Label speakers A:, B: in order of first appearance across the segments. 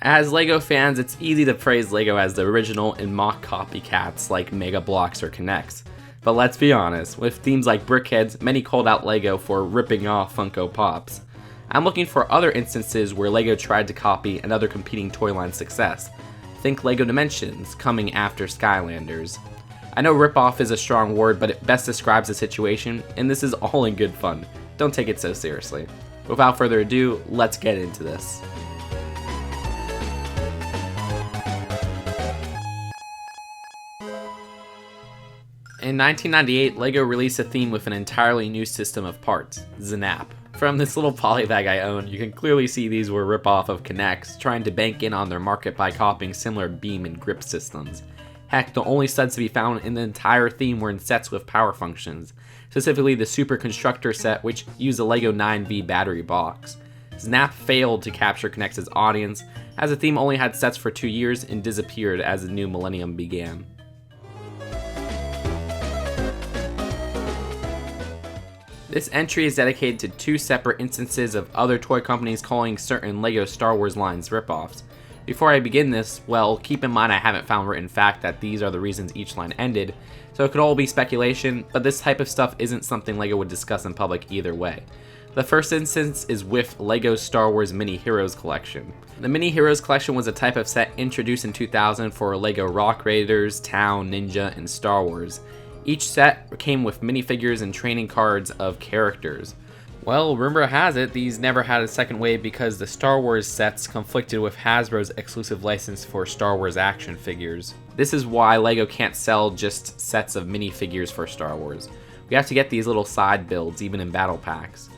A: As LEGO fans, it's easy to praise LEGO as the original and mock copycats like Mega Bloks or K'NEX. But let's be honest, with themes like BrickHeadz, many called out LEGO for ripping off Funko Pops. I'm looking for other instances where LEGO tried to copy another competing toy line's success. Think LEGO Dimensions, coming after Skylanders. I know ripoff is a strong word, but it best describes the situation, and this is all in good fun. Don't take it so seriously. Without further ado, let's get into this. In 1998, LEGO released a theme with an entirely new system of parts, Znap. From this little polybag I own, you can clearly see these were a ripoff of K'NEX, trying to bank in on their market by copying similar beam and grip systems. Heck, the only sets to be found in the entire theme were in sets with power functions, specifically the Super Constructor set, which used a LEGO 9V battery box. Znap failed to capture K'NEX's audience, as the theme only had sets for 2 years and disappeared as the new millennium began. This entry is dedicated to 2 separate instances of other toy companies calling certain LEGO Star Wars lines ripoffs. Before I begin this, well, keep in mind I haven't found written fact that these are the reasons each line ended, so it could all be speculation, but this type of stuff isn't something LEGO would discuss in public either way. The first instance is with LEGO's Star Wars Mini Heroes collection. The Mini Heroes collection was a type of set introduced in 2000 for LEGO Rock Raiders, Town, Ninja, and Star Wars. Each set came with minifigures and training cards of characters. Well, rumor has it these never had a second wave because the Star Wars sets conflicted with Hasbro's exclusive license for Star Wars action figures. This is why LEGO can't sell just sets of minifigures for Star Wars. We have to get these little side builds, even in battle packs.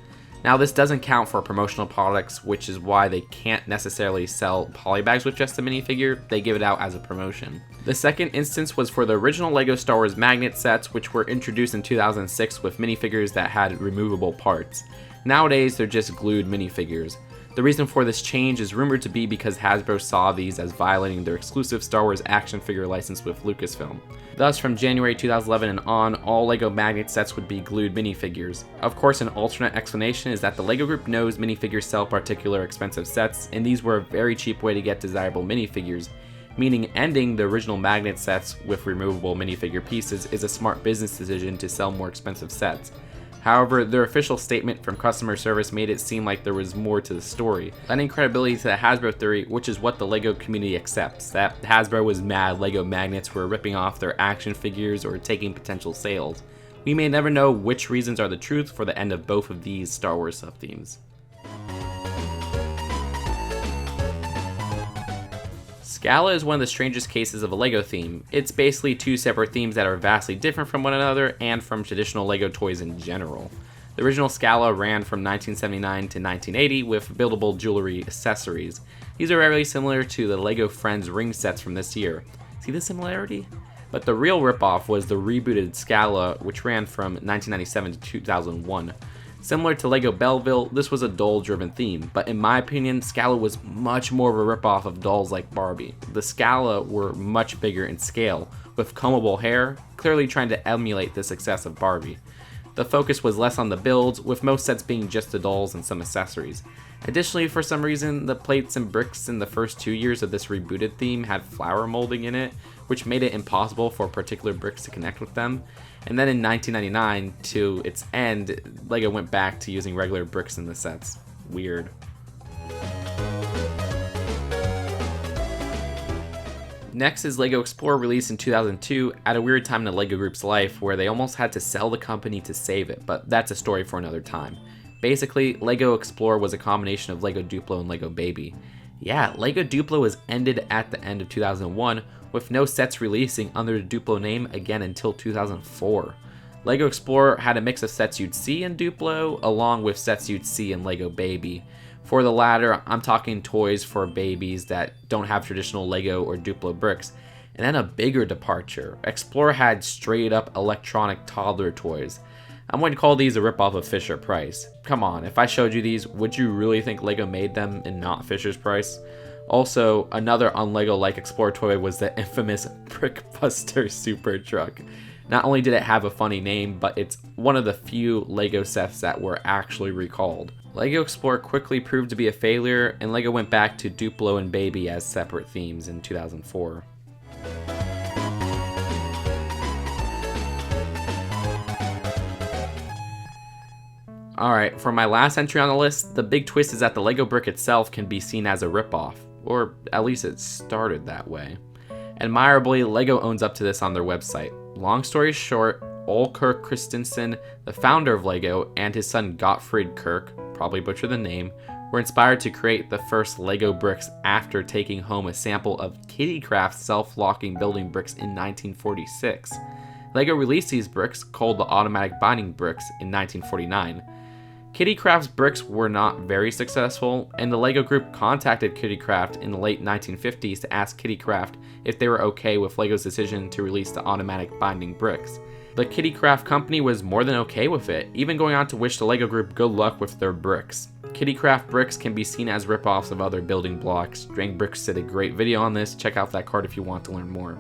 A: Now, this doesn't count for promotional products, which is why they can't necessarily sell polybags with just a minifigure, they give it out as a promotion. The second instance was for the original LEGO Star Wars magnet sets, which were introduced in 2006 with minifigures that had removable parts. Nowadays, they're just glued minifigures. The reason for this change is rumored to be because Hasbro saw these as violating their exclusive Star Wars action figure license with Lucasfilm. Thus, from January 2011 and on, all LEGO magnet sets would be glued minifigures. Of course, an alternate explanation is that the LEGO Group knows minifigures sell particular expensive sets, and these were a very cheap way to get desirable minifigures, meaning ending the original magnet sets with removable minifigure pieces is a smart business decision to sell more expensive sets. However, their official statement from customer service made it seem like there was more to the story, lending credibility to the Hasbro theory, which is what the LEGO community accepts, that Hasbro was mad LEGO magnets were ripping off their action figures or taking potential sales. We may never know which reasons are the truth for the end of both of these Star Wars sub-themes. Scala is one of the strangest cases of a LEGO theme. It's basically 2 separate themes that are vastly different from one another and from traditional LEGO toys in general. The original Scala ran from 1979 to 1980 with buildable jewelry accessories. These are very similar to the LEGO Friends ring sets from this year. See the similarity? But the real ripoff was the rebooted Scala, which ran from 1997 to 2001. Similar to LEGO Belleville, this was a doll-driven theme, but in my opinion, Scala was much more of a ripoff of dolls like Barbie. The Scala were much bigger in scale, with combable hair, clearly trying to emulate the success of Barbie. The focus was less on the builds, with most sets being just the dolls and some accessories. Additionally, for some reason, the plates and bricks in the first 2 years of this rebooted theme had flower molding in it, which made it impossible for particular bricks to connect with them. And then in 1999, to its end, LEGO went back to using regular bricks in the sets. Weird. Next is LEGO Explorer, released in 2002 at a weird time in the LEGO Group's life where they almost had to sell the company to save it, but that's a story for another time. Basically, LEGO Explorer was a combination of LEGO Duplo and LEGO Baby. Yeah, LEGO Duplo was ended at the end of 2001, with no sets releasing under the Duplo name again until 2004. LEGO Explorer had a mix of sets you'd see in Duplo, along with sets you'd see in LEGO Baby. For the latter, I'm talking toys for babies that don't have traditional LEGO or Duplo bricks. And then a bigger departure, Explorer had straight up electronic toddler toys. I'm going to call these a ripoff of Fisher-Price. Come on, if I showed you these, would you really think LEGO made them and not Fisher-Price? Also, another un-LEGO-like Explorer toy was the infamous Brickbuster Super Truck. Not only did it have a funny name, but it's one of the few LEGO sets that were actually recalled. LEGO Explore quickly proved to be a failure, and LEGO went back to Duplo and Baby as separate themes in 2004. Alright, for my last entry on the list, the big twist is that the LEGO brick itself can be seen as a ripoff, or at least it started that way. Admirably, LEGO owns up to this on their website. Long story short, Ole Kirk Christensen, the founder of LEGO, and his son Gottfried Kirk, probably butchered the name, were inspired to create the first LEGO bricks after taking home a sample of Kittycraft's self-locking building bricks in 1946. LEGO released these bricks, called the automatic binding bricks, in 1949. Kittycraft's bricks were not very successful, and the LEGO group contacted Kittycraft in the late 1950s to ask Kittycraft if they were okay with LEGO's decision to release the automatic binding bricks. The Kittycraft company was more than okay with it, even going on to wish the LEGO group good luck with their bricks. Kittycraft bricks can be seen as ripoffs of other building blocks. Drain Bricks did a great video on this, check out that card if you want to learn more.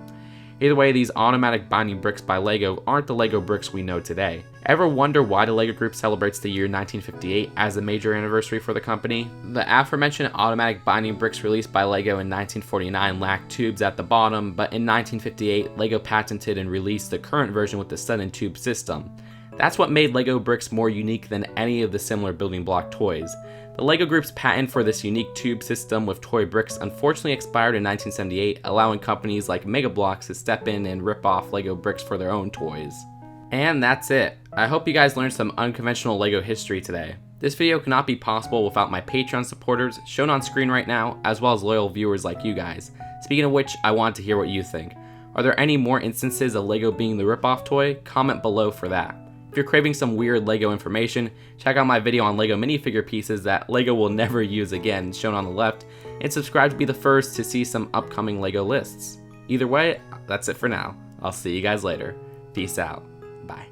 A: Either way, these automatic binding bricks by LEGO aren't the LEGO bricks we know today. Ever wonder why the LEGO group celebrates the year 1958 as a major anniversary for the company? The aforementioned automatic binding bricks released by LEGO in 1949 lacked tubes at the bottom, but in 1958, LEGO patented and released the current version with the stud and tube system. That's what made LEGO bricks more unique than any of the similar building block toys. The LEGO Group's patent for this unique tube system with toy bricks unfortunately expired in 1978, allowing companies like Mega Bloks to step in and rip off LEGO bricks for their own toys. And that's it. I hope you guys learned some unconventional LEGO history today. This video could not be possible without my Patreon supporters, shown on screen right now, as well as loyal viewers like you guys. Speaking of which, I want to hear what you think. Are there any more instances of LEGO being the ripoff toy? Comment below for that. If you're craving some weird LEGO information, check out my video on LEGO minifigure pieces that LEGO will never use again, shown on the left, and subscribe to be the first to see some upcoming LEGO lists. Either way, that's it for now. I'll see you guys later. Peace out. Bye.